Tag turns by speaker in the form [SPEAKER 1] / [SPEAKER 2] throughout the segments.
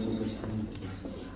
[SPEAKER 1] 주셔서 찬양드리겠습니다.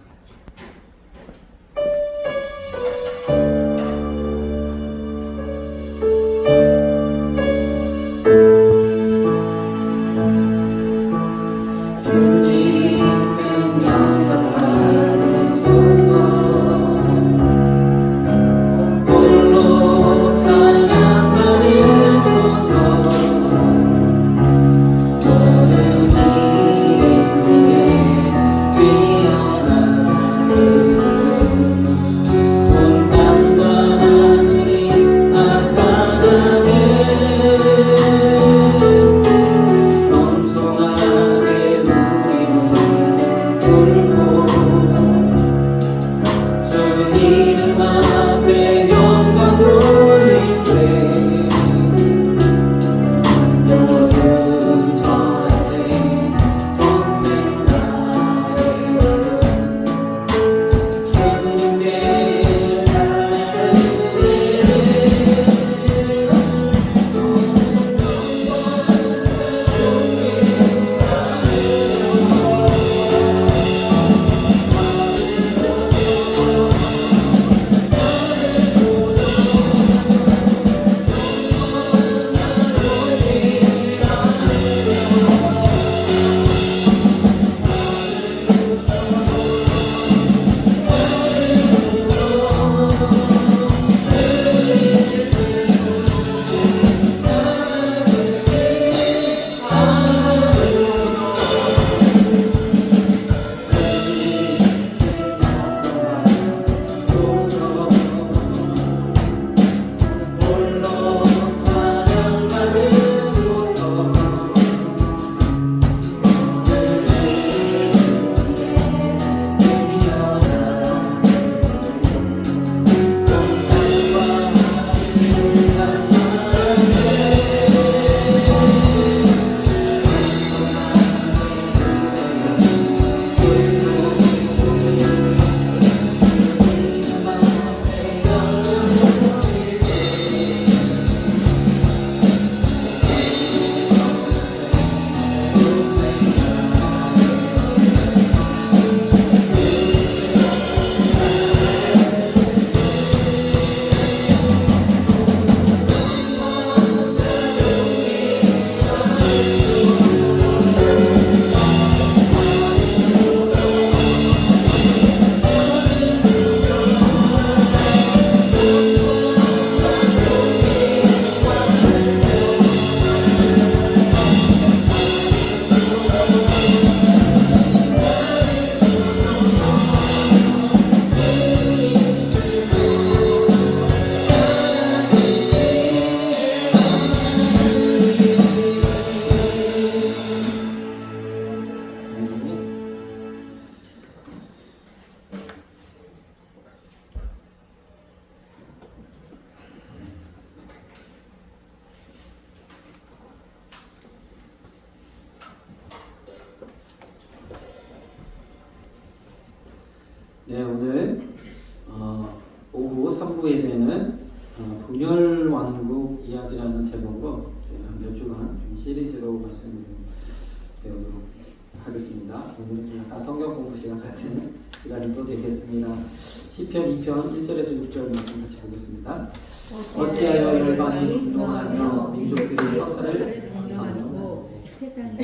[SPEAKER 1] 네, 오늘 오후 3부 예배는 분열왕국 이야기라는 제목으로 제가 몇 주간 시리즈로 말씀을 배우도록 하겠습니다. 오늘 약간 성경 공부 시간 같은 시간이 또 되겠습니다. 시편 2편 1절에서 6절 말씀 같이 보겠습니다. 어찌하여 열방이 분노하며 민족들이 역사를 경영하고
[SPEAKER 2] 세상에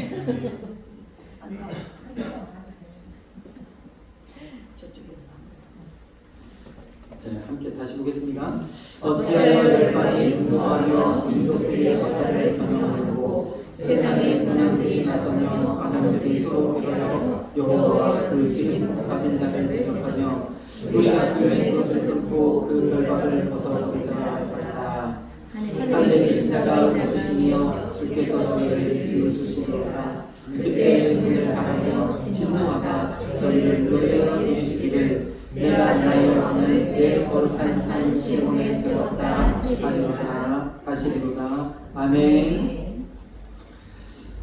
[SPEAKER 1] 네, 함께 다시 보겠습니다. 어찌하여 열방이 분노하며 민족들이 역사를 경영하고 세상의 문왕들이 나서며 강함들이 서로 괴하여 여호와와 그 기름 가진 자를 대적하며 우리가 그의 것을 듣고 그 결박을 벗어버리자 하였다. 하늘에 계신 자가 웃으시며 주께서 저희를 비웃으시리로다. 그때 눈을 바라며 진노하사 저희를 놀래어 이루시기를 내가 나의 왕을 내 거룩한 산 시온에 세웠다 하시리로다. 아멘.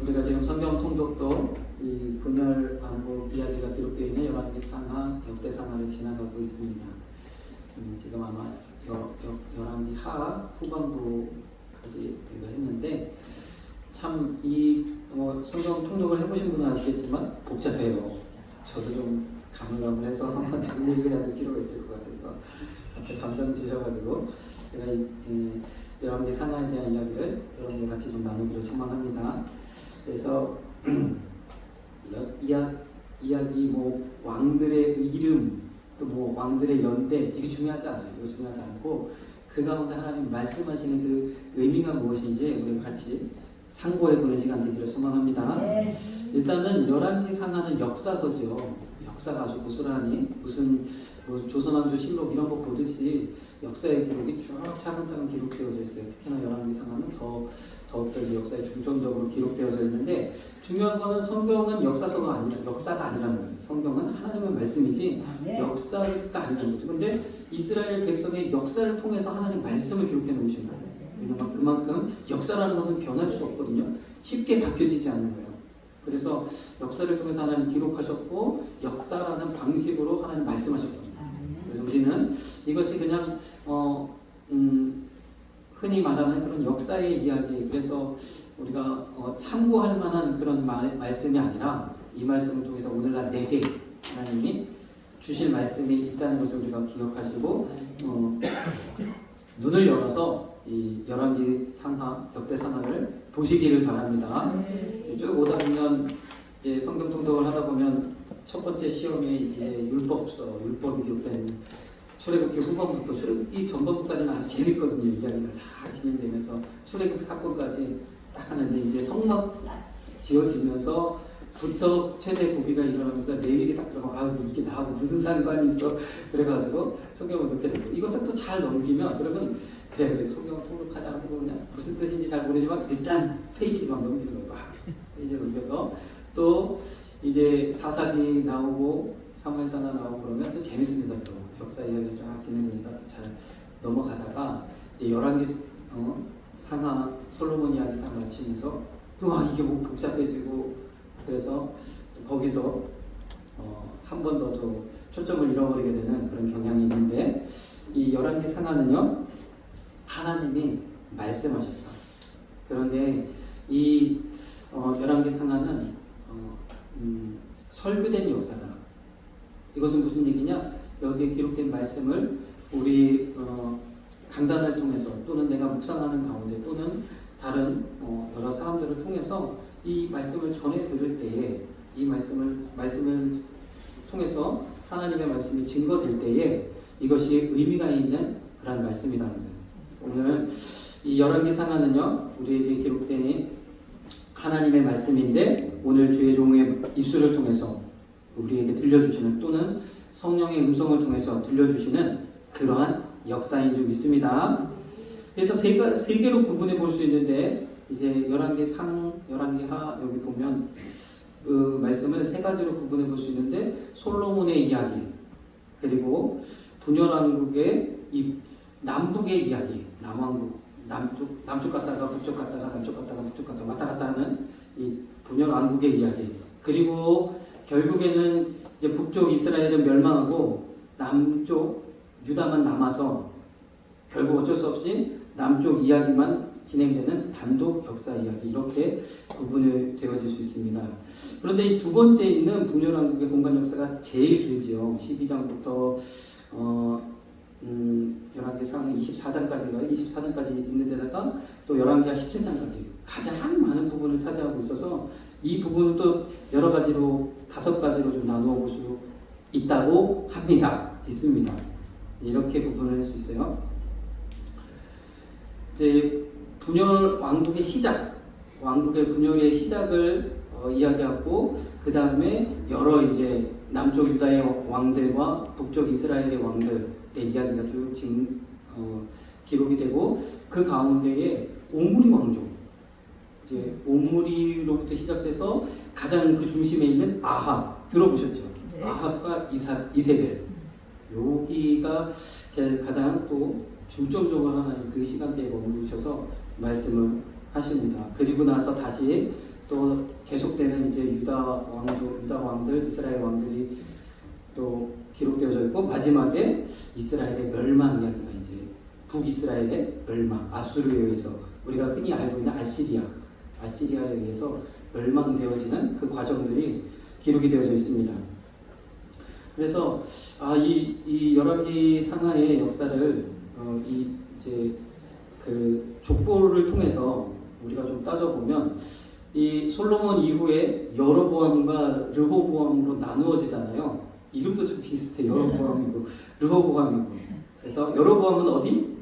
[SPEAKER 1] 우리가 지금 성경 통독도 이 분열 왕국 이야기가 기록되어 있는 열왕기상하, 역대상하를 지나가고 있습니다. 지금 아마 열왕기 하 후반부까지 우리가 했는데 참 이 성경 통독을 해보신 분은 아시겠지만 복잡해요. 저도 좀 가물가물해서 정리를 해야 될 필요가 있을 것 같아서 갑자기 감정 주셔가지고 제가 열왕기 상하에 대한 이야기를 여러분과 같이 좀 나누기를 소망합니다. 그래서 이야기 뭐 왕들의 이름 또 뭐 왕들의 연대 이게 중요하지 않아요. 이거 중요하지 않고 그 가운데 하나님 말씀하시는 그 의미가 무엇인지 우리 같이 상고해보는 시간 되기를 소망합니다.
[SPEAKER 2] 네.
[SPEAKER 1] 일단은 열왕기 상하는 역사서죠. 역사가 아주 고스란히 무슨 뭐 조선왕조 실록 이런 거 보듯이 역사의 기록이 쭉 차근차근 기록되어져 있어요. 특히나 열왕기 상하는 더욱더 이제 역사에 중점적으로 기록되어져 있는데 중요한 거는 성경은 역사가 아니라는 거예요. 성경은 하나님의 말씀이지
[SPEAKER 2] 네.
[SPEAKER 1] 역사가 아니라는 거죠. 근데 이스라엘 백성의 역사를 통해서 하나님 말씀을 기록해 놓으신 거예요. 왜냐면 그만큼 역사라는 것은 변할 수 없거든요. 쉽게 바뀌어지지 않는 거예요. 그래서 역사를 통해서 하나님 기록하셨고 역사라는 방식으로 하나님 말씀하셨거든요. 그래서 우리는 이것이 그냥 흔히 말하는 그런 역사의 이야기, 그래서 우리가 참고할 만한 그런 말씀이 아니라 이 말씀을 통해서 오늘날 내게 하나님이 주실 말씀이 있다는 것을 우리가 기억하시고 눈을 열어서 이 열왕기 상하, 역대 상하를 보시기를 바랍니다. 쭉 오다 보면 이제 성경 통독을 하다 보면 첫 번째 시험이 이제 율법이 기록된 출애굽기 후반부터 출애굽기 전반부까지는 아주 재밌거든요. 이야기가 싹 진행되면서 출애굽 사건까지 딱 하는데 이제 성막 지어지면서부터 최대 고비가 일어나면서 레위기 딱 들어가면 아 이게 나하고 무슨 상관이 있어 그래가지고 성경을 넣게 되고 이것을 또 잘 넘기면 그러면 그래 성경을 통독하자고 그냥 무슨 뜻인지 잘 모르지만 일단 페이지만 넘기는 거예요. 막 페이지를 넘겨서 또 이제 사사기 나오고 사무엘사나 나오고 그러면 또 재밌습니다. 또 역사 이야기 쫙 진행되니까 잘 넘어가다가 이제 열왕기 상하 솔로몬 이야기 딱 마치면서 또 이게 뭐 복잡해지고 그래서 또 거기서 한 번 더 초점을 잃어버리게 되는 그런 경향이 있는데 이 열왕기 상하는요 하나님이 말씀하셨다. 그런데 이 열왕기 상하는 설교된 역사다. 이것은 무슨 얘기냐? 여기에 기록된 말씀을 우리 강단을 통해서 또는 내가 묵상하는 가운데 또는 다른 여러 사람들을 통해서 이 말씀을 전해 들을 때에 이 말씀을 통해서 하나님의 말씀이 증거될 때에 이것이 의미가 있는 그런 말씀이라는 거예요. 오늘 이 열왕기 상하는요 우리에게 기록된 하나님의 말씀인데 오늘 주의 종의 입술을 통해서 우리에게 들려주시는 또는 성령의 음성을 통해서 들려주시는 그러한 역사인 줄 믿습니다. 그래서 세 개로 구분해 볼 수 있는데 이제 열왕기 상, 열왕기 하 여기 보면 그 말씀을 세 가지로 구분해 볼 수 있는데 솔로몬의 이야기 그리고 분열왕국의 이 남북의 이야기 남왕국 남쪽 갔다가 북쪽 갔다가 남쪽 갔다가 북쪽 갔다가 왔다 갔다 하는 이 분열왕국의 이야기 그리고 결국에는 이제 북쪽 이스라엘은 멸망하고 남쪽 유다만 남아서 결국 어쩔 수 없이 남쪽 이야기만 진행되는 단독 역사 이야기 이렇게 구분이 되어질 수 있습니다. 그런데 이 두 번째 있는 분열왕국의 동반 역사가 제일 길지요. 12장부터 열왕기 상하 24장까지 있는 데다가 또 열왕기하 17장까지 가장 많은 부분을 차지하고 있어서 이 부분은 또 여러 가지로 5가지로 좀 나누어 볼 수 있다고 합니다. 있습니다. 이렇게 구분을 할 수 있어요. 이제 분열 왕국의 시작, 왕국의 분열의 시작을 이야기하고 그 다음에 여러 이제 남쪽 유다의 왕들과 북쪽 이스라엘의 왕들의 이야기가 쭉 기록이 되고 그 가운데에 오므리 왕족, 이제 오므리로부터 시작돼서 가장 그 중심에 있는 아합 들어보셨죠? 네. 아합과 이세벨 여기가 가장 또 중점적으로 하나님 그 시간대에 머무르셔서 말씀을 하십니다. 그리고 나서 다시 또 계속되는 이제 유다 왕들, 이스라엘 왕들이 또 기록되어져 있고 마지막에 이스라엘의 멸망 이야기가 이제 북이스라엘의 멸망, 아수르에 의해서 우리가 흔히 알고 있는 아시리아에 의해서 멸망되어지는 그 과정들이 기록이 되어져 있습니다. 그래서 이 열왕기 상하의 역사를 이제 그 족보를 통해서 우리가 좀 따져보면 이 솔로몬 이후에 여로보암과 르호보암으로 나누어지잖아요. 이름도 좀 비슷해. 여로보암이고 르호보암이고. 그래서 여로보암은 어디?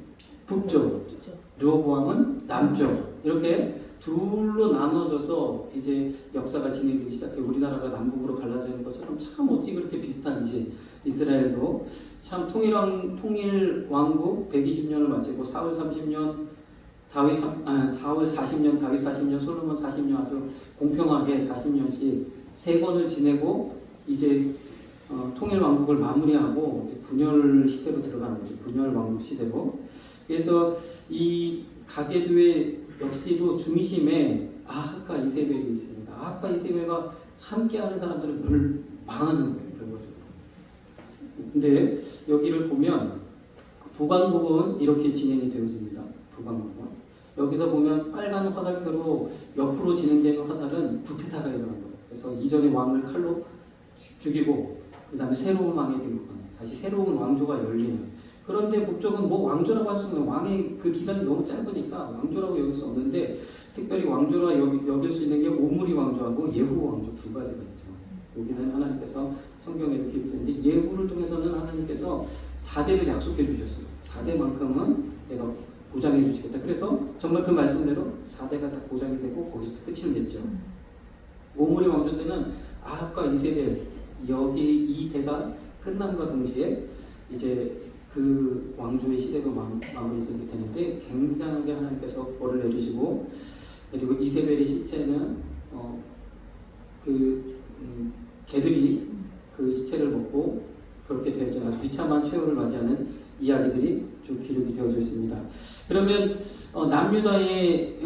[SPEAKER 1] 북쪽. 르호보암은 남쪽. 이렇게 둘로 나눠져서 이제 역사가 진행되기 시작해. 우리나라가 남북으로 갈라지는 것처럼 참 어찌 그렇게 비슷한지. 이스라엘도 참 통일 왕국 120년을 마치고 사울 30년 다윗 40년, 다윗 40년, 솔로몬 40년 아주 공평하게 40년씩 세 번을 지내고 이제 통일 왕국을 마무리하고 분열 시대로 들어가는 거죠. 분열 왕국 시대로. 그래서 이 가계도의 역시도 중심에 아합과 이세벨이 있습니다. 아합과 이세벨과 함께하는 사람들은 망하는 거예요. 결과적으로. 근데 여기를 보면 북왕국은 이렇게 진행이 되어집니다. 북왕국은. 여기서 보면 빨간 화살표로 옆으로 진행되는 화살은 구테타가 일어난 거예요. 그래서 이전의 왕을 칼로 죽이고 그 다음에 새로운 왕이 등극하는, 다시 새로운 왕조가 열리는. 그런데 북쪽은 뭐 왕조라고 할 수 없는, 왕의 그 기간이 너무 짧으니까 왕조라고 여길 수 없는데, 특별히 왕조라 여길 수 있는 게 오므리 왕조하고 예후 왕조 두 가지가 있죠. 여기는 하나님께서 성경에 이렇게 있는데, 예후를 통해서는 하나님께서 4대를 약속해 주셨어요. 4대만큼은 내가 보장해 주시겠다. 그래서 정말 그 말씀대로 4대가 딱 보장이 되고 거기서 끝이 됐죠. 오므리 왕조 때는 아합과 이세벨, 여기 이 대가 끝남과 동시에 이제 그 왕조의 시대가 마무리되게 되는데, 굉장하게 하나님께서 벌을 내리시고, 그리고 이세벨의 시체는 개들이 그 시체를 먹고 그렇게 되어져 아주 비참한 최후를 맞이하는 이야기들이 쭉 기록이 되어져 있습니다. 그러면 남유다의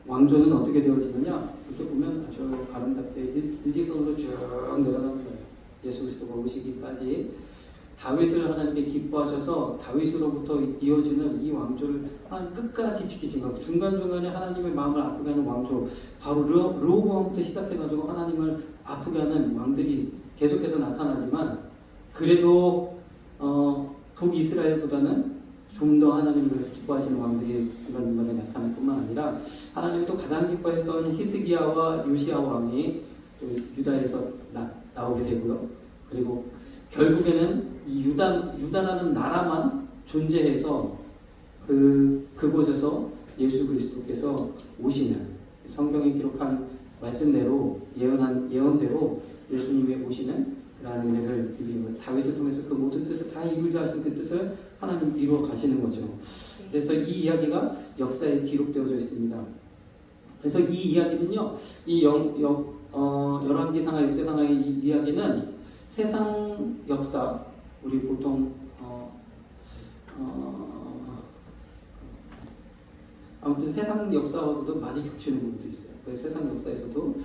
[SPEAKER 1] 왕조는 어떻게 되어지느냐? 이렇게 보면 아주 아름답게 일직선으로 쭉 내려가는 거예요. 예수 그리스도가 오시기까지 다윗을 하나님께 기뻐하셔서 다윗으로부터 이어지는 이 왕조를 하나님 끝까지 지키신 것. 중간중간에 하나님의 마음을 아프게 하는 왕조, 바로 르호보암부터 시작해가지고 하나님을 아프게 하는 왕들이 계속해서 나타나지만, 그래도 북이스라엘보다는 좀 더 하나님을 기뻐하시는 왕들이 중간중간에 나타날 뿐만 아니라, 하나님이 또 가장 기뻐했던 히스기야와 요시야 왕이 또 유다에서 나오게 되고요. 그리고 결국에는 이 유다라는 나라만 존재해서 그곳에서 예수 그리스도께서 오시는, 성경에 기록한 말씀대로 예언대로 예수님이 오시는 그러한 은혜를 이루고, 다윗을 통해서 그 모든 뜻을 다 이루려 하신 그 뜻을 하나님 이루어 가시는 거죠. 그래서 이 이야기가 역사에 기록되어져 있습니다. 그래서 이 이야기는요, 이 열왕기상하, 역대상하의 이 이야기는 세상 역사, 우리 보통 아무튼 세상 역사와도 많이 겹치는 부분도 있어요. 그래서 세상 역사에서도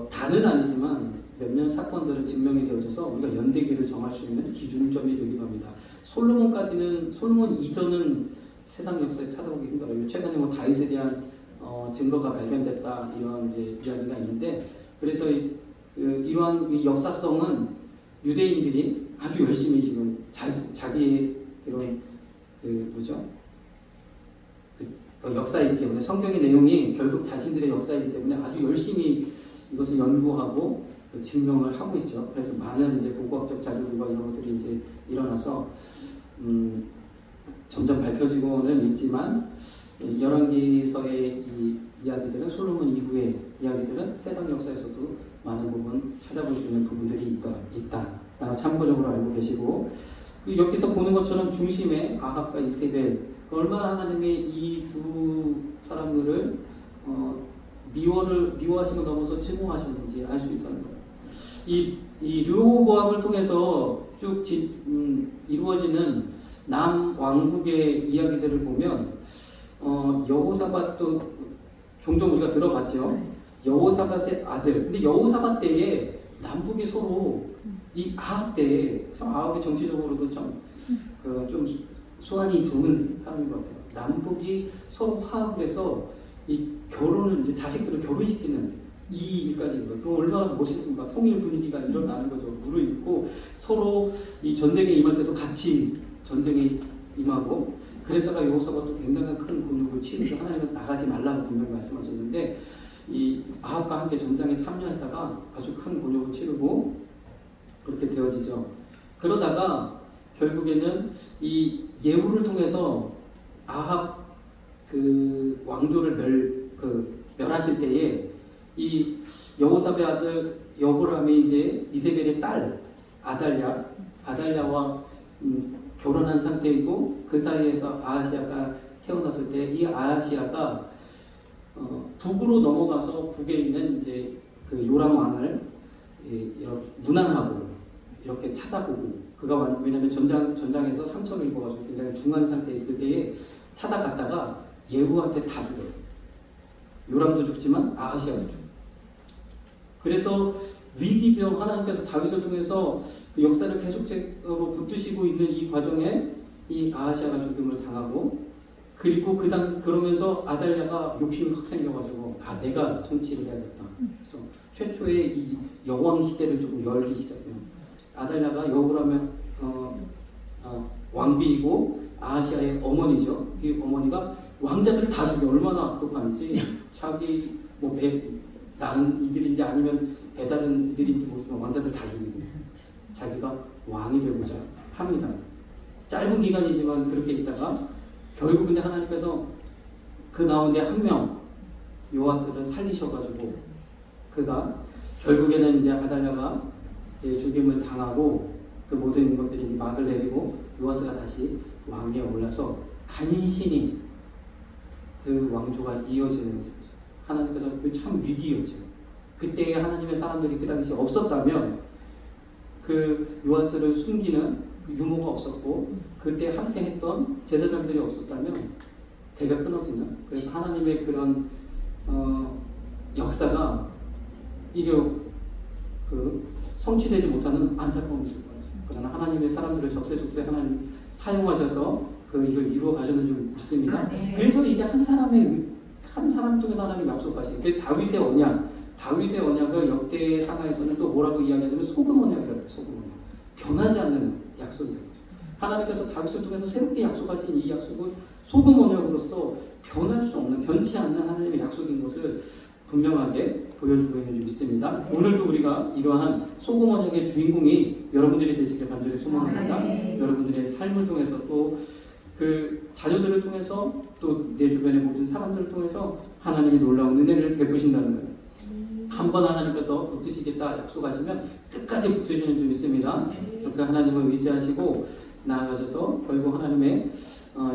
[SPEAKER 1] 다는 아니지만 몇몇 사건들은 증명이 되어져서 우리가 연대기를 정할 수 있는 기준점이 되기도 합니다. 솔로몬 이전은 세상 역사에 찾아보기 힘들어요. 최근에 뭐 다윗에 대한 증거가 발견됐다, 이런 이제 이야기가 있는데, 그래서 이러한 이 역사성은 유대인들이 아주 열심히 지금 자기의 그런 그 역사이기 때문에, 성경의 내용이 결국 자신들의 역사이기 때문에 아주 열심히 이것을 연구하고 증명을 하고 있죠. 그래서 많은 이제 고고학적 자료들과 이런 것들이 이제 일어나서 점점 밝혀지고는 있지만, 열왕기서의 이 이야기들은, 솔로몬 이후의 이야기들은 세상 역사에서도 많은 부분 찾아볼 수 있는 부분들이 있다. 참고적으로 알고 계시고, 여기서 보는 것처럼 중심에 아합과 이세벨, 얼마나 하나님의 이 두 사람들을 미워하심을 넘어서 증오하셨는지 알 수 있다는 거예요. 이 르호보암을 통해서 쭉 이루어지는 남왕국의 이야기들을 보면, 여호사밧도 종종 우리가 들어봤죠. 여호사밧의 아들. 근데 여호사밧 때에 남북이 서로 이 아합 때에, 참 아합이 정치적으로도 좀 수완이 좋은 사람인 것 같아요. 남북이 서로 화합을 해서 이 결혼을, 이제 자식들을 결혼시키는 이 일까지 있는 거예요. 그럼 얼마나 멋있습니까? 통일 분위기가 일어나는 거죠. 무르익고 서로 이 전쟁에 임할 때도 같이 전쟁에 임하고, 그랬다가 여호사밧도 굉장히 큰 곤욕을 치르고 하나님께서 나가지 말라고 분명히 말씀하셨는데, 이 아합과 함께 전쟁에 참여했다가 아주 큰 곤욕을 치르고 그렇게 되어지죠. 그러다가 결국에는 이 예후를 통해서 아합 그 왕조를 멸하실 때에 이 여호사밧의 아들 여호람이 이제 이세벨의 딸 아달랴와 결혼한 상태이고, 그 사이에서 아하시아가 태어났을 때 이 아하시아가 북으로 넘어가서 북에 있는 이제 그 요람 왕을 이렇게 문안하고 이렇게 찾아보고, 그가 왜냐하면 전장에서 상처를 입어가지고 굉장히 중한 상태에 있을 때에 찾아갔다가 예후한테 다 죽어요. 요람도 죽지만 아하시아도 죽어요. 그래서 위기죠. 하나님께서 다윗을 통해서 그 역사를 계속적으로 붙드시고 있는 이 과정에 이 아하시아가 죽음을 당하고, 그리고 그러면서 아달랴가 욕심이 확 생겨가지고 내가 통치를 해야겠다. 그래서 최초의 이 여왕 시대를 조금 열기 시작해요. 아달랴가 여호람의 왕비이고 아하시아의 어머니죠. 이 어머니가 왕자들을 다 죽여. 얼마나 악독한지. 자기 낳은 이들인지 아니면 배다른 이들인지 모르지만 왕자들 다 죽이고 자기가 왕이 되고자 합니다. 짧은 기간이지만 그렇게 있다가 결국 근데 하나님께서 그 가운데 한 명 요아스를 살리셔가지고 그가 결국에는 이제 아달랴가 이제 죽임을 당하고 그 모든 것들이 이제 막을 내리고 요아스가 다시 왕위에 올라서 간신히 그 왕조가 이어지는 것이죠. 하나님께서 그 참 위기였죠. 그때에 하나님의 사람들이 그 당시 없었다면 그 요아스를 숨기는 그 유모가 없었고 그때 함께 했던 제사장들이 없었다면 대가 끊어지는, 그래서 하나님의 그런 역사가 이게 성취되지 못하는 안타까움이 있을 것 같습니다. 그러나 하나님의 사람들을 적세적소에 하나님 사용하셔서 그 일을 이루어 가셨는 줄 믿습니다. 그래서 이게 한 사람 통해서 하나님 약속하신, 그래서 다윗의 언약을 역대 상하에서는 또 뭐라고 이야기하냐면 소금 언약이라고 해요. 소금 언약. 변하지 않는 약속이에요. 하나님께서 다윗을 통해서 새롭게 약속하신 이 약속은 소금 언약으로서 변할 수 없는, 변치 않는 하나님의 약속인 것을 분명하게 보여주고 있는 줄 믿습니다. 오늘도 우리가 이러한 소금 언약의 주인공이 여러분들이 되시길 간절히 소망합니다. 여러분들의 삶을 통해서 또 그 자녀들을 통해서 또 내 주변의 모든 사람들을 통해서 하나님이 놀라운 은혜를 베푸신다는 거예요. 한번 하나님께서 붙드시겠다 약속하시면 끝까지 붙으시는 줄 믿습니다. 그래서 그 하나님을 의지하시고 나아가셔서 결국 하나님의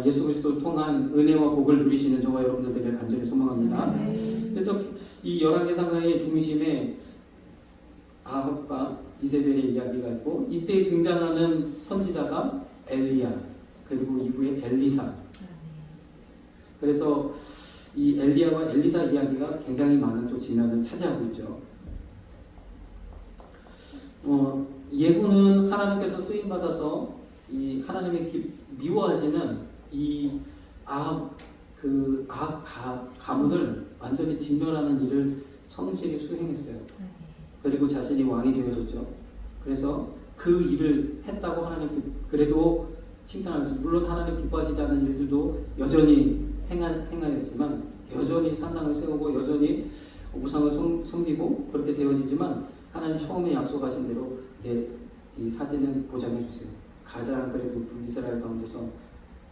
[SPEAKER 1] 예수 그리스도를 통한 은혜와 복을 누리시는 저와 여러분들 되길 간절히 소망합니다. 그래서 이 열왕기상하의 중심에 아합과 이세벨의 이야기가 있고, 이때 등장하는 선지자가 엘리야, 그리고 이후에 엘리사. 그래서 이 엘리야와 엘리사 이야기가 굉장히 많은 또 지면을 차지하고 있죠. 예후는 하나님께서 쓰임 받아서 이 하나님의 미워하시는 이 아합 가문을 완전히 진멸하는 일을 성실히 수행했어요. 그리고 자신이 왕이 되어졌죠. 그래서 그 일을 했다고 하나님 그래도 칭찬하면서, 물론 하나님 기뻐하시지 않는 일들도 여전히 행하였지만, 여전히 산당을 세우고 여전히 우상을 섬기고 그렇게 되어지지만, 하나님 처음에 약속하신 대로 이 사대는 보장해 주세요. 가장 그래도 북이스라엘 가운데서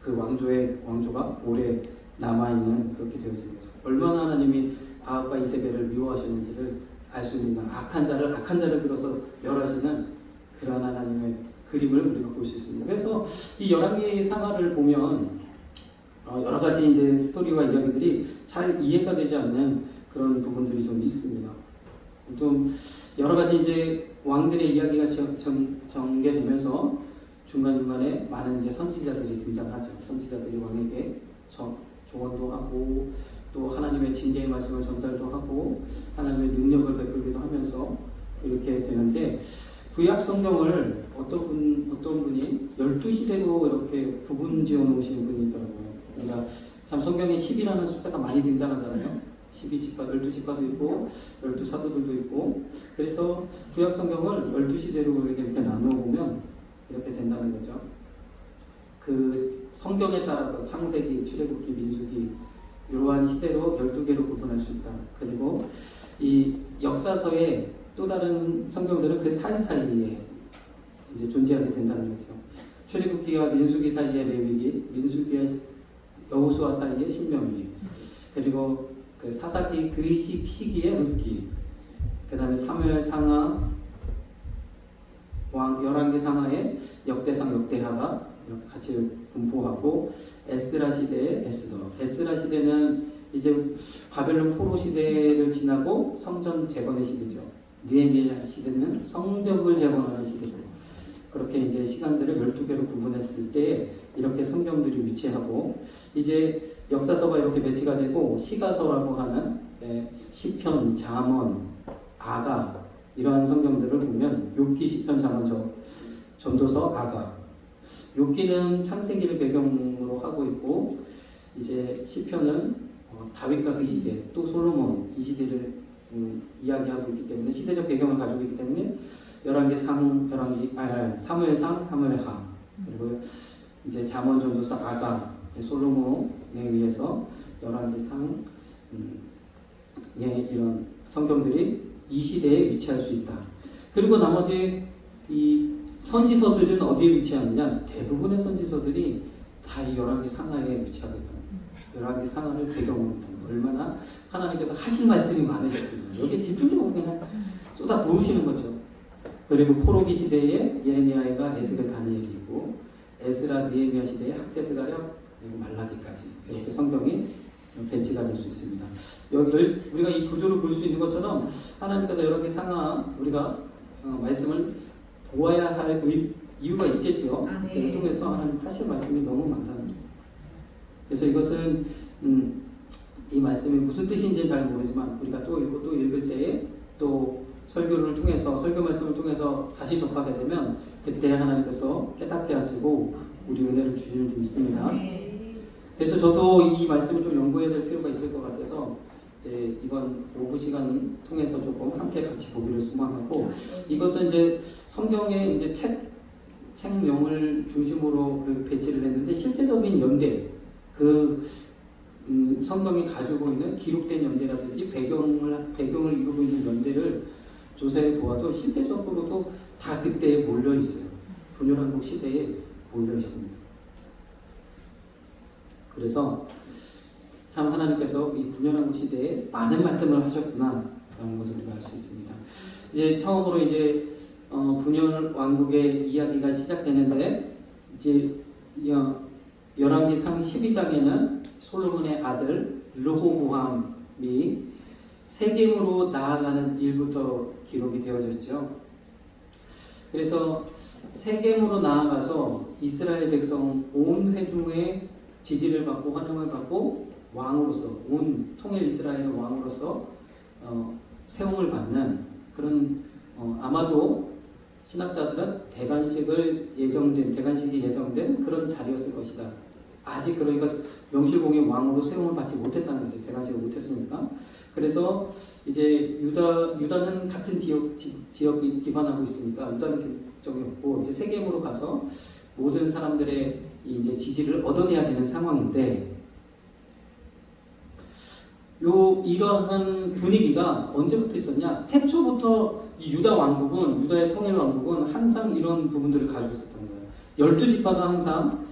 [SPEAKER 1] 그 왕조가 오래 남아있는, 그렇게 되어진 거죠. 얼마나 하나님이 아합과 이세벨을 미워하셨는지를 알 수 있는, 악한 자를 들어서 멸하시는 그런 하나님의 그림을 우리가 볼 수 있습니다. 그래서 이 열왕기 상하를 보면 여러 가지 이제 스토리와 이야기들이 잘 이해가 되지 않는 그런 부분들이 좀 있습니다. 좀 여러 가지 이제 왕들의 이야기가 전개되면서 중간중간에 많은 이제 선지자들이 등장하죠. 선지자들이 왕에게 조언도 하고 또 하나님의 진리의 말씀을 전달도 하고 하나님의 능력을 베풀기도 하면서 그렇게 되는데, 구약 성경을 어떤 분이 12시대로 이렇게 구분 지어 놓으시는 분이 있더라고요. 그러니까 참 성경에 10이라는 숫자가 많이 등장하잖아요. 12지파, 12지파도 있고 12사도들도 있고, 그래서 구약 성경을 12시대로 이렇게 나누어 보면 이렇게 된다는 거죠. 그 성경에 따라서 창세기, 출애굽기, 민수기 이러한 시대로 12개로 구분할 수 있다. 그리고 이 역사서의 또 다른 성경들은 그 사이사이에 이제 존재하게 된다는 거죠. 출애굽기와 민수기 사이에 레위기, 민수기와 여호수아 사이에 신명기, 그리고 그 사사기 그 시기에 룻기, 그 다음에 사무엘 상하, 열왕기 상하에 역대상, 역대하가 이렇게 같이 분포하고, 에스라 시대에 에스라 시대는 이제 바벨론 포로 시대를 지나고 성전 재건의 시대죠. 느헤미야 시대는 성벽을 재건하는 시대고, 그렇게 이제 시간들을 12개로 구분했을 때 이렇게 성경들이 위치하고, 이제 역사서가 이렇게 배치가 되고, 시가서라고 하는 시편, 잠언, 아가 이러한 성경들을 보면 욥기, 시편, 잠언, 전도서, 아가, 욥기는 창세기를 배경으로 하고 있고, 이제 시편은 다윗과 그 시대, 또 솔로몬 이 시대를 이야기하고 있기 때문에, 시대적 배경을 가지고 있기 때문에 열왕기상, 사무엘상, 사무엘하, 그리고 이제 잠언, 전도서, 아가, 솔로몬에 의해서 열왕기상, 이런 성경들이 이 시대에 위치할 수 있다. 그리고 나머지 이 선지서들은 어디에 위치하느냐? 대부분의 선지서들이 다 이 열왕기 상하에 위치하고 있다. 열왕기 상하를 배경으로 있다. 얼마나 하나님께서 하신 말씀이 많으셨습니다. 여기에 집중적으로 그냥 쏟아 부으시는 거죠. 그리고 포로기 시대에 예레미야가 에스겔, 다니엘이 있고, 에스라, 느헤미야 시대에 학개, 스가랴, 그리고 말라기까지 이렇게 성경이 배치가 될 수 있습니다. 우리가 이 구조를 볼 수 있는 것처럼 하나님께서 여러 개 상하 우리가 말씀을 보아야 할 이유가 있겠죠. 그때를 통해서 하나님 하실 말씀이 너무 많다는. 그래서 이것은 이 말씀이 무슨 뜻인지 잘 모르지만 우리가 또 읽고 또 읽을 때에 또 설교 말씀을 통해서 다시 접하게 되면 그때 하나님께서 깨닫게 하시고 우리 은혜를 주시는 줄 믿습니다. 그래서 저도 이 말씀을 좀 연구해야 될 필요가 있을 것 같아서 이제 이번 오후 시간 통해서 조금 함께 같이 보기를 소망하고, 이것은 이제 성경의 이제 책명을 중심으로 배치를 했는데, 실제적인 연대, 성경이 가지고 있는 기록된 연대라든지 배경을 이루고 있는 연대를 조사해 보아도 실제적으로도 다 그때에 몰려 있어요. 분열한국 시대에 몰려 있습니다. 그래서 참 하나님께서 이 분열한국 시대에 많은 말씀을 하셨구나라는 것을 우리가 알 수 있습니다. 이제 처음으로 이제 분열 왕국의 이야기가 시작되는데, 이제 열왕기상 12장에는 솔로몬의 아들 르호보암이 세겜으로 나아가는 일부터 기록이 되어졌죠. 그래서 세겜으로 나아가서 이스라엘 백성 온 회중의 지지를 받고 환영을 받고 왕으로서, 온 통일 이스라엘의 왕으로서 세움을 받는 그런 아마도 신학자들은 대관식이 예정된 그런 자리였을 것이다. 아직 그러니까 명실공히 왕으로 세움을 받지 못했다는 거죠. 대관식을 못했으니까. 그래서 이제 유다는 같은 지역이 기반하고 있으니까 유다는 적이 없고, 이제 세겜으로 가서 모든 사람들의 이제 지지를 얻어내야 되는 상황인데, 이러한 분위기가 언제부터 있었냐? 태초부터 이 유다의 통일 왕국은 항상 이런 부분들을 가지고 있었던 거예요. 12지파가 항상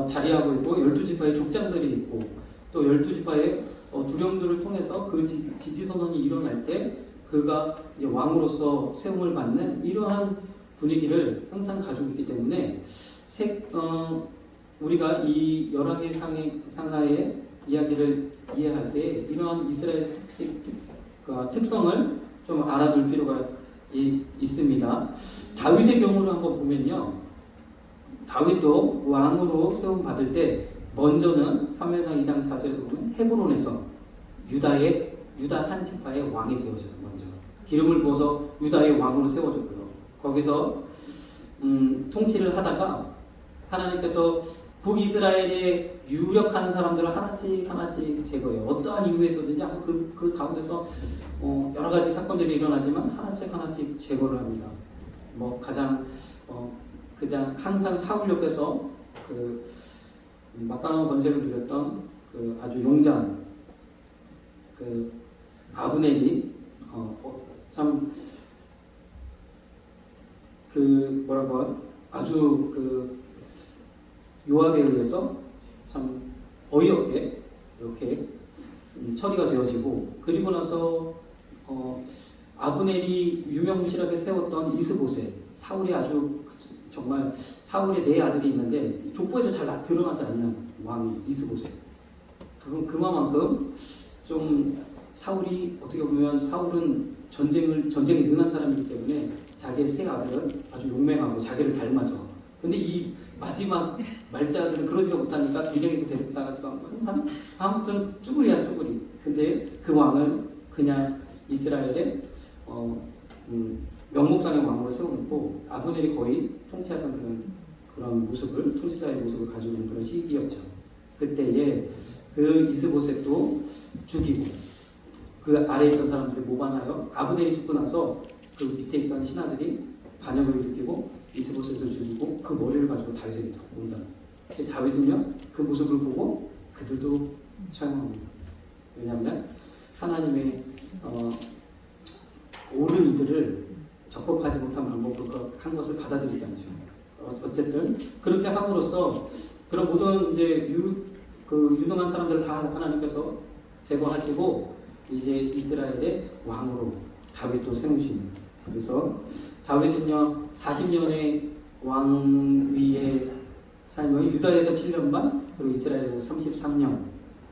[SPEAKER 1] 자리하고 있고, 12지파의 족장들이 있고, 또 12지파의 두령들을 통해서 그 지지선언이 일어날 때 그가 이제 왕으로서 세움을 받는 이러한 분위기를 항상 가지고 있기 때문에 우리가 이 열왕기 상하의 이야기를 이해할 때 이러한 이스라엘 특성을 좀 알아둘 필요가 있습니다. 다윗의 경우를 한번 보면요, 다윗도 왕으로 세움 받을 때 먼저는 사무엘상 2장 4절에서 보면 헤브론에서 유다 한 지파의 왕이 되어져요. 먼저 기름을 부어서 유다의 왕으로 세워졌고요. 거기서 통치를 하다가 하나님께서 북이스라엘의 유력한 사람들을 하나씩 제거해요. 어떠한 이유에서든지 그 가운데서 여러 가지 사건들이 일어나지만 하나씩 제거를 합니다. 뭐 가장 그냥 항상 사울 옆에서 그 막강한 권세를 누렸던 그 아주 용장 그 아브넬이 참 그 뭐라고 아주 그 요압에 의해서 참 어이없게 이렇게 처리가 되어지고, 그리고 나서 아브넬이 유명무실하게 세웠던 이스보셋, 사울의 아주 정말 사울의 네 아들이 있는데 족보에도 잘 드러나지 않는 왕이 이스보셋. 그만큼 좀 사울이 어떻게 보면 사울은 전쟁에 능한 사람이기 때문에 자기의 세 아들은 아주 용맹하고 자기를 닮아서, 근데 이 마지막 말자들은 그러지가 못하니까 전쟁에 데려다가지고 항상 아무튼 쭈구리야 쭈구리. 근데 그 왕을 그냥 이스라엘의 명목상의 왕으로 세워놓고 아브넬이 거의 통치하던 그런 모습을, 통치자의 모습을 가지고 있는 그런 시기였죠. 그때에 그 이스보셋도 죽이고, 그 아래에 있던 사람들이 모반하여 아브넬이 죽고 나서 그 밑에 있던 신하들이 반역을 일으키고 이스보셋을 죽이고 그 머리를 가지고 다윗에게 온다. 다윗은요 그 모습을 보고 그들도 처형합니다. 왜냐하면 하나님의 옳은 이들을 적법하지 못한 방법으로 한 것을 받아들이지 않죠. 어쨌든 그렇게 함으로써 그런 모든 이제 유능한 사람들을 다 하나님께서 제거하시고 이제 이스라엘의 왕으로 다윗도 세우십니다. 그래서 다윗은요 40년의 왕위의 삶을 유다에서 7년 반 그리고 이스라엘에서 33년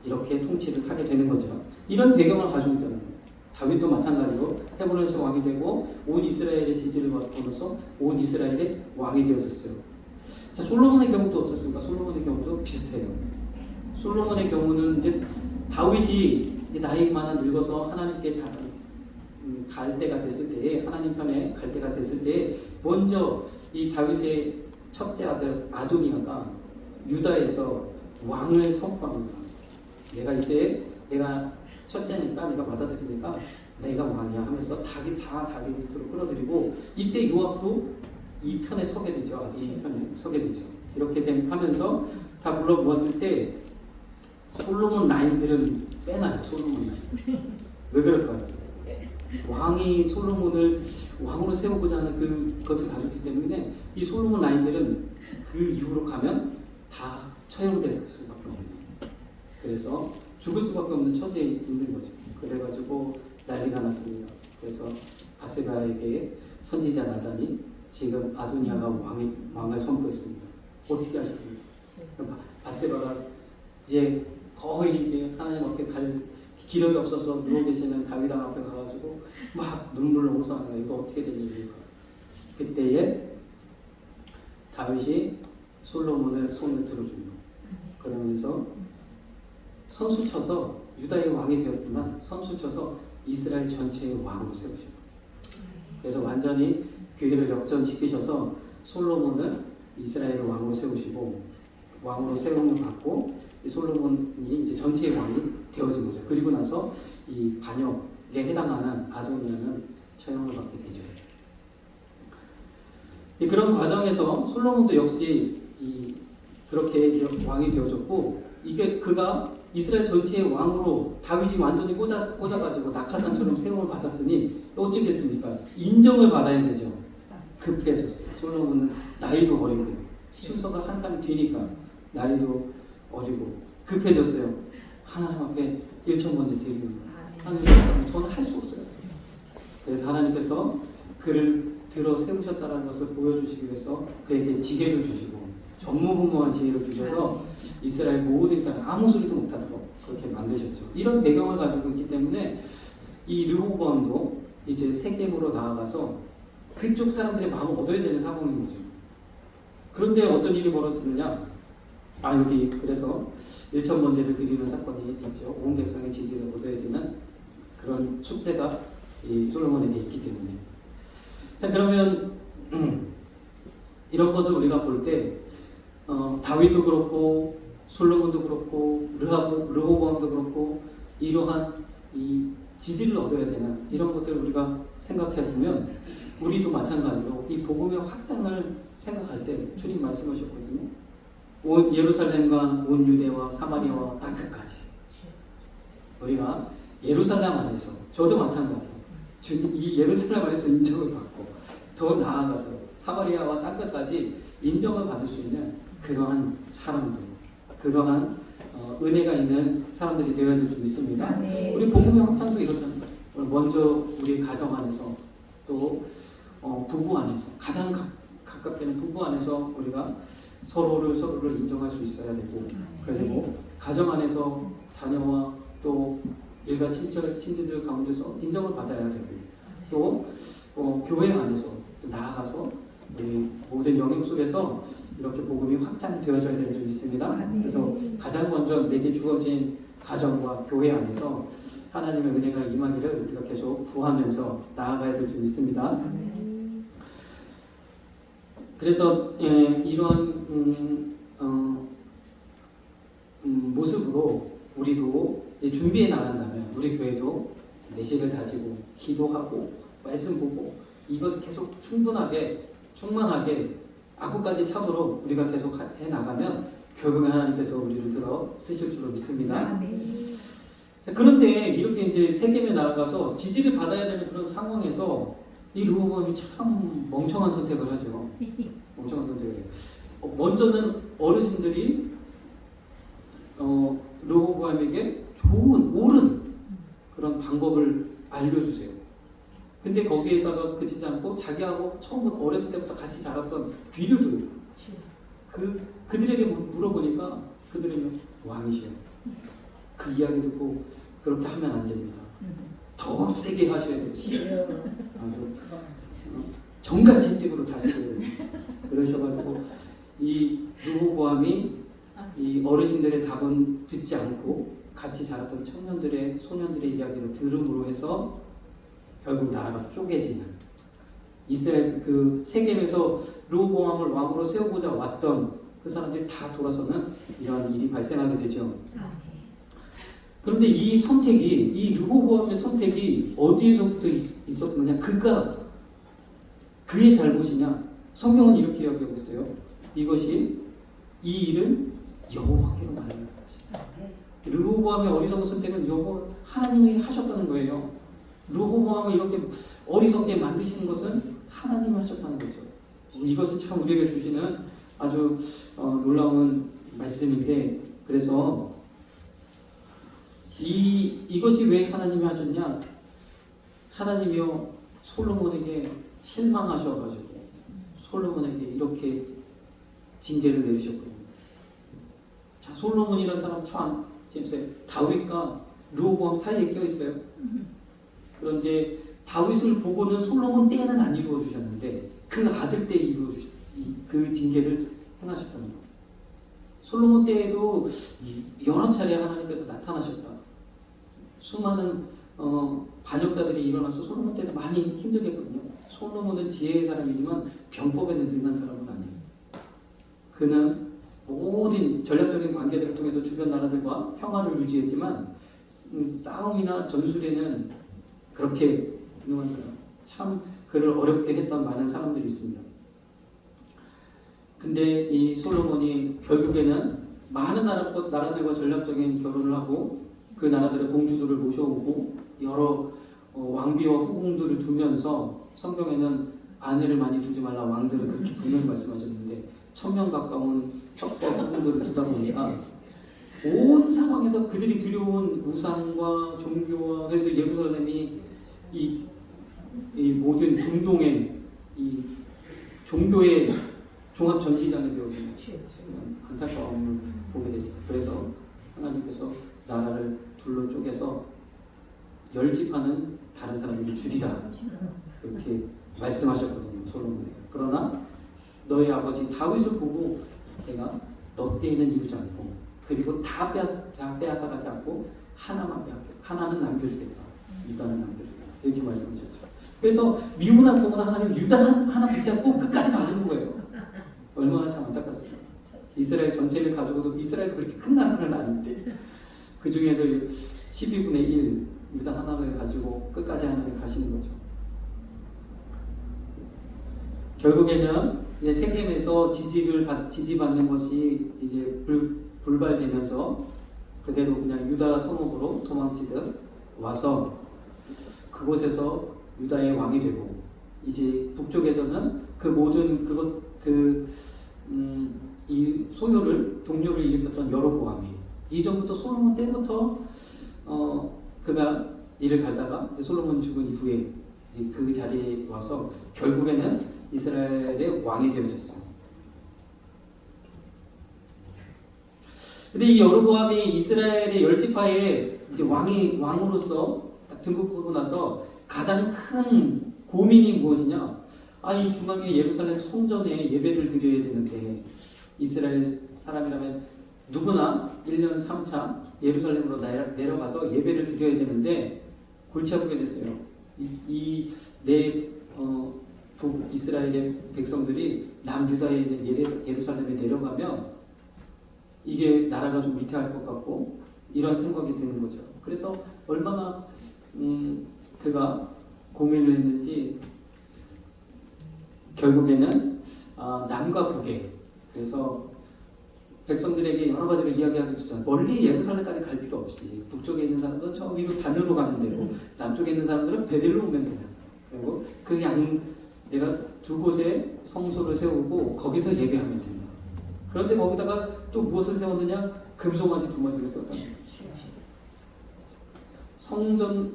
[SPEAKER 1] 이렇게 통치를 하게 되는 거죠. 이런 배경을 가지고 있다는 거예요. 다윗도 마찬가지로 헤브론에서 왕이 되고 온 이스라엘의 지지를 받고서 온 이스라엘의 왕이 되어졌어요. 자, 솔로몬의 경우도 어떻습니까? 솔로몬의 경우도 비슷해요. 솔로몬의 경우는 이제 다윗이 이제 나이가 늙어서 하나님께 갈 때가 됐을 때에, 하나님 편에 갈 때가 됐을 때에 먼저 이 다윗의 첫째 아들 아도니아가 유다에서 왕을 선포합니다. 내가 첫째니까 내가 받아들이니까 내가 왕이야 하면서 자기 밑으로 끌어들이고, 이때 요압도 이 편에 서게 되죠. 아도니아 편에 서게 되죠. 이렇게 하면서 다 불러 모았을 때 솔로몬 라인들은 빼놔요. 솔로몬 라인들. 왜 그럴까요? 왕이 솔로몬을 왕으로 세우고자 하는 그것을 가지고 있기 때문에 이 솔로몬 라인들은 그 이후로 가면 다 처형될 수밖에 없는, 그래서 죽을 수밖에 없는 처지에 있는 거죠. 그래가지고 난리가 났습니다. 그래서 바세바에게 선지자 나단이 지금 아도니아가 왕을 선포했습니다. 어떻게 하십니까? 바세바가 이제 거의 이제 하나님 앞에 갈 기력이 없어서 누워 계시는 다윗 왕 앞에 가가지고 막 눈물로 호소하는 거예요. 이거 어떻게 된 일입니까? 그때에 다윗이 솔로몬의 손을 들어줍니다. 그러면서 선수 쳐서 유다의 왕이 되었지만 선수 쳐서 이스라엘 전체의 왕으로 세우시고, 그래서 완전히 교회를 역전시키셔서 솔로몬을 이스라엘의 왕으로 세우시고, 왕으로 세움을 받고 이 솔로몬이 이제 전체의 왕이 되어진 거죠. 그리고 나서 이 반역에 해당하는 아도니아는 처형을 받게 되죠. 그런 과정에서 솔로몬도 역시 그렇게 왕이 되어졌고, 이게 그가 이스라엘 전체의 왕으로 다윗이 완전히 꽂아가지고 낙하산처럼 세움을 받았으니 어찌겠습니까? 인정을 받아야 되죠. 급해졌어요. 솔로몬은 나이도 어리고 순서가 한참 뒤니까 나이도 어리고 급해졌어요. 하나님 앞에 1,000번째 드리는 거예요. 하나님, 저는 할 수 없어요. 그래서 하나님께서 그를 들어 세우셨다는 것을 보여주시기 위해서 그에게 지혜를 주시고 전무후무한 지혜를 주셔서 이스라엘 모든 사람 아무 소리도 못하도록 그렇게 만드셨죠. 이런 배경을 가지고 있기 때문에 이 르호보암도 이제 세겜으로 나아가서 그쪽 사람들의 마음을 얻어야 되는 상황인 거죠. 그런데 어떤 일이 벌어지느냐? 여기 그래서 1,000번제를 드리는 사건이 있죠. 온 백성의 지지를 얻어야 되는 그런 축제가 이 솔로몬에게 있기 때문에. 자, 그러면 이런 것을 우리가 볼 때 다윗도 그렇고 솔로몬도 그렇고 르호보암도 그렇고 이러한 이 지지를 얻어야 되나 이런 것들을 우리가 생각해 보면 우리도 마찬가지로 이 복음의 확장을 생각할 때 주님 말씀하셨거든요. 온 예루살렘과 온 유대와 사마리아와 땅끝까지 우리가 예루살렘 안에서 저도 마찬가지 주님 이 예루살렘 안에서 인정을 받고 더 나아가서 사마리아와 땅끝까지 인정을 받을 수 있는 그러한 사람들 그러한 은혜가 있는 사람들이 되어야 될 줄 믿습니다.
[SPEAKER 2] 네.
[SPEAKER 1] 우리 복음의 확장도 이렇답니다. 먼저 우리 가정 안에서 또 부부 안에서 가장 가깝게는 부부 안에서 우리가 서로를 인정할 수 있어야 되고 그리고 가정 안에서 자녀와 또 일가 친지들 가운데서 인정을 받아야 되고 또 교회 안에서 또 나아가서 우리 모든 영역 속에서 이렇게 복음이 확장되어져야 될 줄 믿습니다. 그래서 가장 먼저 내게 주어진 가정과 교회 안에서 하나님의 은혜가 임하기를 우리가 계속 구하면서 나아가야 될 줄 믿습니다. 그래서 이런 모습으로 우리도 준비해 나간다면 우리 교회도 내실을 다지고 기도하고 말씀 보고 이것을 계속 충만하게 아구까지 차도록 우리가 계속 해 나가면 결국에 하나님께서 우리를 들어 쓰실 줄로 믿습니다. 자, 그런데 이렇게 이제 세겜에 나아가서 지지를 받아야 되는 그런 상황에서 이 르호보암이 참 멍청한 선택을 하죠. 멍청한 선택을 해요. 먼저는 어르신들이 르호보암에게 좋은 옳은 그런 방법을 알려주세요. 근데 거기에다가 그치지 않고 자기하고 처음 어렸을 때부터 같이 자랐던 비류들 그들에게 물어보니까 그들은 왕이시요. 그 이야기 듣고 그렇게 하면 안 됩니다. 더 세게 하셔야 됩니다. 아주 정갈 채찍으로 다스려야 됩니다. 그러셔가지고 이 르호보암이 이 어르신들의 답은 듣지 않고 같이 자랐던 청년들의 소년들의 이야기를 들음으로 해서 결국 나라가 쪼개지는 이스라엘 그 세겜에서 르호보암을 왕으로 세우고자 왔던 그 사람들이 다 돌아서는 이러한 일이 발생하게 되죠. 그런데 이 르호보암의 선택이 어디에서부터 있었던 거냐? 그의 잘못이냐? 성경은 이렇게 이야기하고 있어요. 이 일은 여호와께로 말하는 것이다. 르호보암의 어리석은 선택은 하나님이 하셨다는 거예요. 르호보암을 이렇게 어리석게 만드시는 것은 하나님이 하셨다는 거죠. 이것은 참 우리에게 주시는 아주 놀라운 말씀인데 그래서 이것이 왜 하나님이 하셨냐? 하나님이요 솔로몬에게 실망하셔가지고 솔로몬에게 이렇게 징계를 내리셨거든요. 자, 솔로몬이라는 사람 참 재밌어요. 다윗과 르호보암 사이에 껴 있어요. 그런데 다윗을 보고는 솔로몬 때는 안 이루어 주셨는데 그 아들 때 이루어 그 징계를 행하셨다는 거예요. 솔로몬 때에도 여러 차례 하나님께서 나타나셨다. 수많은 반역자들이 일어나서 솔로몬 때도 많이 힘들게 했거든요. 솔로몬은 지혜의 사람이지만 병법에는 능한 사람은 아니에요. 그는 모든 전략적인 관계들을 통해서 주변 나라들과 평화를 유지했지만 싸움이나 전술에는 그렇게 유능한 사람, 참 그를 어렵게 했던 많은 사람들이 있습니다. 근데 이 솔로몬이 결국에는 많은 나라들과 전략적인 결혼을 하고 그 나라들의 공주들을 모셔오고 여러 왕비와 후궁들을 두면서 성경에는 아내를 많이 두지 말라 왕들은 그렇게 분명히 말씀하셨는데 1000명 가까운 척과 후궁들을 두다 보니까 온 상황에서 그들이 들여온 우상과 종교와 그래서 예루살렘이 이 모든 중동의 이 종교의 종합 전시장이 되어지는 안타까움을 보게 되죠. 그래서 하나님께서 나라를 둘로 쪼개서 열집하는 다른 사람에게 주리라 그렇게 말씀하셨거든요. 솔로몬에게. 그러나 너의 아버지 다윗을 보고 제가 너 때에는 이루지 않고 그리고 다 빼앗아가지 않고 하나는 남겨주겠다. 유다는 남겨주겠다. 이렇게 말씀하셨죠. 그래서 미우나 고우나 하나님 유다 하나 붙잡고 끝까지 가시는 거예요. 얼마나 참 안타깝습니다. 이스라엘 전체를 가지고도 이스라엘도 그렇게 큰 나라는 아닌데 그 중에서 12분의 1 유다 하나를 가지고 끝까지 하나님 가시는 거죠. 결국에는 이제 세겜에서 지지받는 것이 이제 불발되면서 그대로 그냥 유다 성읍으로 도망치듯 와서 그곳에서 유다의 왕이 되고 이제 북쪽에서는 그 모든 이 소요를 동료를 일으켰던 여로보암이 이전부터 솔로몬 때부터 그가 일을 갈다가 이제 솔로몬 죽은 이후에 그 자리에 와서 결국에는 이스라엘의 왕이 되어졌어요. 근데 이 여로보암이 이스라엘의 10지파의 이제 왕으로서 딱 등극하고 나서 가장 큰 고민이 무엇이냐? 이 중앙의 예루살렘 성전에 예배를 드려야 되는데 이스라엘 사람이라면 누구나 1년 3차 예루살렘으로 내려가서 예배를 드려야 되는데 골치 아프게 됐어요. 북이스라엘의 백성들이 남유다에 있는 예루살렘에 내려가면 이게 나라가 좀 위태할 것 같고 이런 생각이 드는 거죠. 그래서 얼마나 그가 고민을 했는지 결국에는 남과 북에 그래서 백성들에게 여러 가지로 이야기하게 되잖아요. 멀리 예루살렘까지 갈 필요 없이 북쪽에 있는 사람들은 저 위로 단으로 가면 되고 남쪽에 있는 사람들은 베델로 오면 된다. 그리고 내가 두 곳에 성소를 세우고 거기서 예배하면 된다. 그런데 거기다가 또 무엇을 세웠느냐? 금송아지 2마리를 세웠다. 성전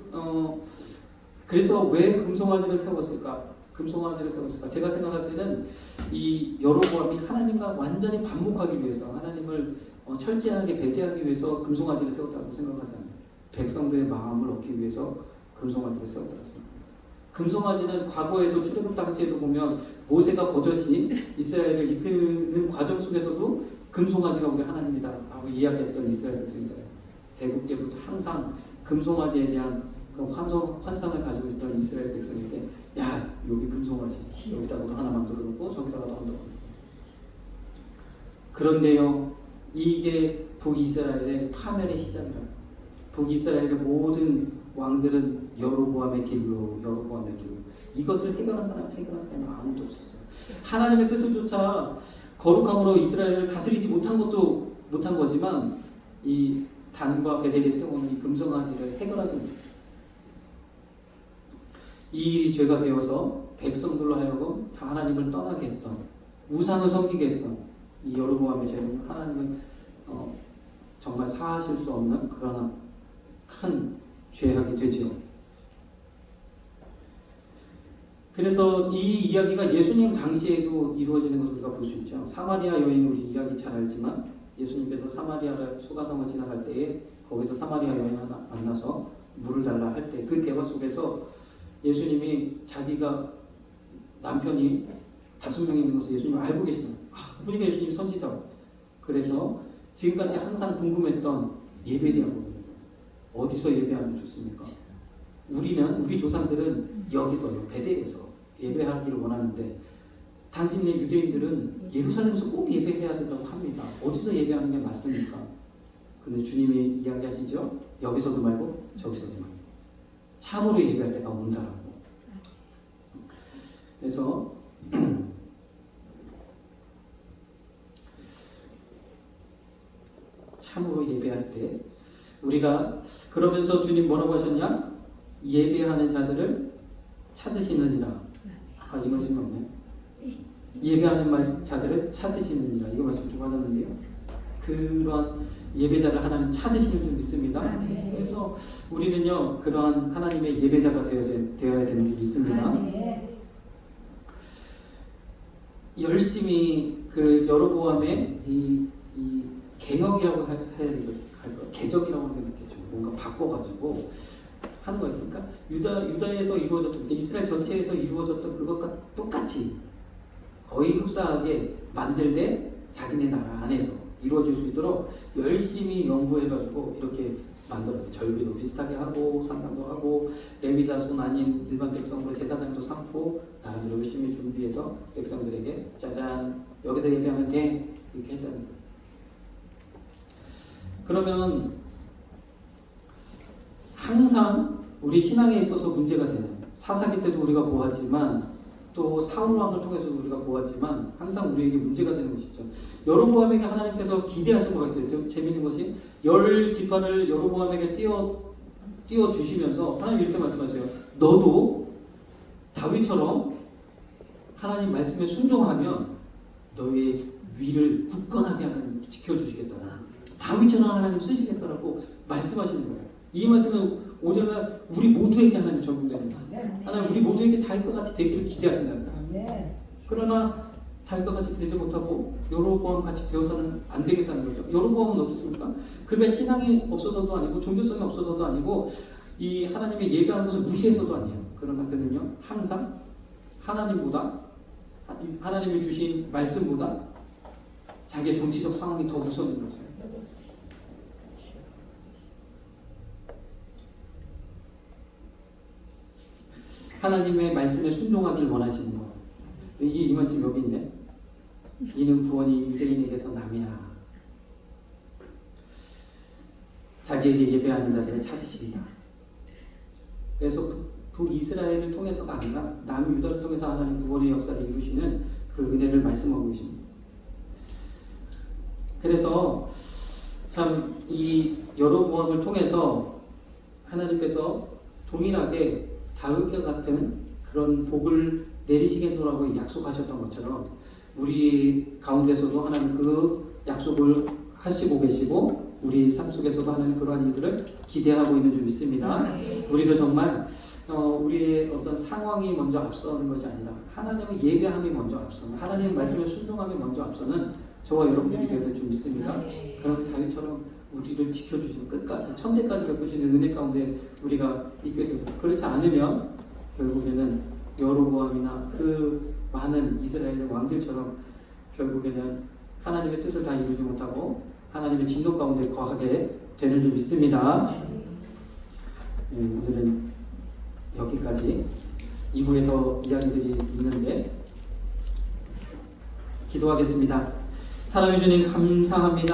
[SPEAKER 1] 그래서 왜 금송아지를 세웠을까? 제가 생각할 때는 이 여로보암이 하나님과 완전히 반목하기 위해서 하나님을 철저하게 배제하기 위해서 금송아지를 세웠다고 생각하잖아요. 백성들의 마음을 얻기 위해서 금송아지를 세웠다고 생각합니다. 금송아지는 과거에도 출애굽 당시에도 보면 모세가 버젓이 이스라엘을 이끄는 과정 속에서도 금송아지가 우리 하나님이다 하고 이야기했던 이스라엘 백성이잖아요. 애굽 때부터 항상 금송아지에 대한 그 환상을 가지고 있던 이스라엘 백성에게 야 여기 금송아지 여기다가도 하나 만들어 놓고 저기다가도 하나 만들어 놓고 그런데요 이게 북이스라엘의 파멸의 시작이라 북이스라엘의 모든 왕들은 여로보암의 길로 이것을 해결한 사람이 아무도 없었어요. 하나님의 뜻을조차 거룩함으로 이스라엘을 다스리지 못한 거지만 이 단과 베델에 세우는 이 금송아지를 해결하지 못했어요. 이 일이 죄가 되어서 백성들로 하여금 다 하나님을 떠나게 했던 우상을 섬기게 했던 이 여로보암의 죄는 하나님은 정말 사하실 수 없는 그러나 큰 죄악이 되지요. 그래서 이 이야기가 예수님 당시에도 이루어지는 것을 우리가 볼 수 있죠. 사마리아 여인 우리 이야기 잘 알지만 예수님께서 사마리아를 수가성을 지나갈 때에 거기서 사마리아 여인 하나 만나서 물을 달라 할 때 그 대화 속에서 예수님이 자기가 남편이 5명이 있는 것을 예수님이 알고 계시는 그러니까 예수님이 선지자고 그래서 지금까지 항상 궁금했던 예배에 대한 부분 어디서 예배하면 좋습니까? 우리 조상들은 여기서 베델에서 예배하기를 원하는데 당신네 유대인들은 예루살렘에서 꼭 예배해야 된다고 합니다. 어디서 예배하는 게 맞습니까? 근데 주님이 이야기하시죠. 여기서도 말고 저기서도 말고 참으로 예배할 때가 온다라고. 그래서 참으로 예배할 때 우리가 그러면서 주님 뭐라고 하셨냐? 예배하는 자들을 찾으시느니라. 이 말씀이 없네요. 예배하는 자들을 찾으시느니라. 이거 말씀 좀 받았는데요. 그러한 예배자를 하나님 찾으시는 줄 믿습니다. 그래서 우리는요 그러한 하나님의 예배자가 되어야 되는 줄 믿습니다. 열심히 그 여로보암의 이 개혁이라고 해야 될까? 개적이라고 하는 게 뭔가 바꿔가지고 하는 거예요. 그러니까 유다에서 이루어졌던 이스라엘 전체에서 이루어졌던 그것과 똑같이 거의 흡사하게 만들되 자기네 나라 안에서 이루어질 수 있도록 열심히 연구해가지고 이렇게 만들어요. 절기도 비슷하게 하고 상담도 하고 레위 자손 아닌 일반 백성으로 제사장도 삼고 나름대로 열심히 준비해서 백성들에게 짜잔 여기서 예배하면 돼 이렇게 했다는 거예요. 그러면 항상 우리 신앙에 있어서 문제가 되는, 사사기 때도 우리가 보았지만 또 사울왕을 통해서 우리가 보았지만 항상 우리에게 문제가 되는 것이죠. 여로보암에게 하나님께서 기대하신 거가 있어요. 재미있는 것이 10지파를 여로보암에게 띄워 주시면서 하나님 이렇게 말씀하세요. 너도 다윗처럼 하나님 말씀에 순종하면 너의 위를 굳건하게 하나님 지켜주시겠다. 다윗처럼 하나님 쓰시겠다라고 말씀하시는 거예요. 이 말씀은 오늘날 우리 모두에게 하나님 적용되는 거예요. 하나님 우리 모두에게 다윗과 같이 되기를 기대하신다는 거죠. 그러나 다윗과 같이 되지 못하고 여로보암 같이 되어서는 안 되겠다는 거죠. 여로보암은 어떻습니까? 그가 신앙이 없어서도 아니고 종교성이 없어서도 아니고 이 하나님의 예배하는 것을 무시해서도 아니에요. 그러나 그는요 항상 하나님보다, 하나님이 주신 말씀보다 자기의 정치적 상황이 더 우선인 거죠. 하나님의 말씀에 순종하길 원하시는 것. 이 말씀 여기 있네. 이는 구원이 유대인에게서 남이라. 자기에게 예배하는 자들을 찾으신다. 그래서 북이스라엘을 통해서가 아니라 남유다를 통해서 하나님 구원의 역사를 이루시는 그 은혜를 말씀하고 계십니다. 그래서 참 이 여로보암을 통해서 하나님께서 동일하게 다윗과 같은 그런 복을 내리시겠노라고 약속하셨던 것처럼 우리 가운데서도 하나님 그 약속을 하시고 계시고 우리 삶 속에서도 하나님 그러한 일들을 기대하고 있는 줄 믿습니다. 우리도 정말 우리의 어떤 상황이 먼저 앞서는 것이 아니라 하나님의 예배함이 먼저 앞서는, 하나님의 말씀에 순종함이 먼저 앞서는 저와 여러분들이 되어야 될 줄 믿습니다. 그럼 다윗처럼 우리를 지켜주시는 끝까지 천대까지 베푸시는 은혜 가운데 우리가 있게 되고, 그렇지 않으면 결국에는 여로보암이나 그 많은 이스라엘의 왕들처럼 결국에는 하나님의 뜻을 다 이루지 못하고 하나님의 진노 가운데 거하게 되는 줄 믿습니다. 오늘은 여기까지. 이후에 더 이야기들이 있는데 기도하겠습니다. 사랑해 주님 감사합니다.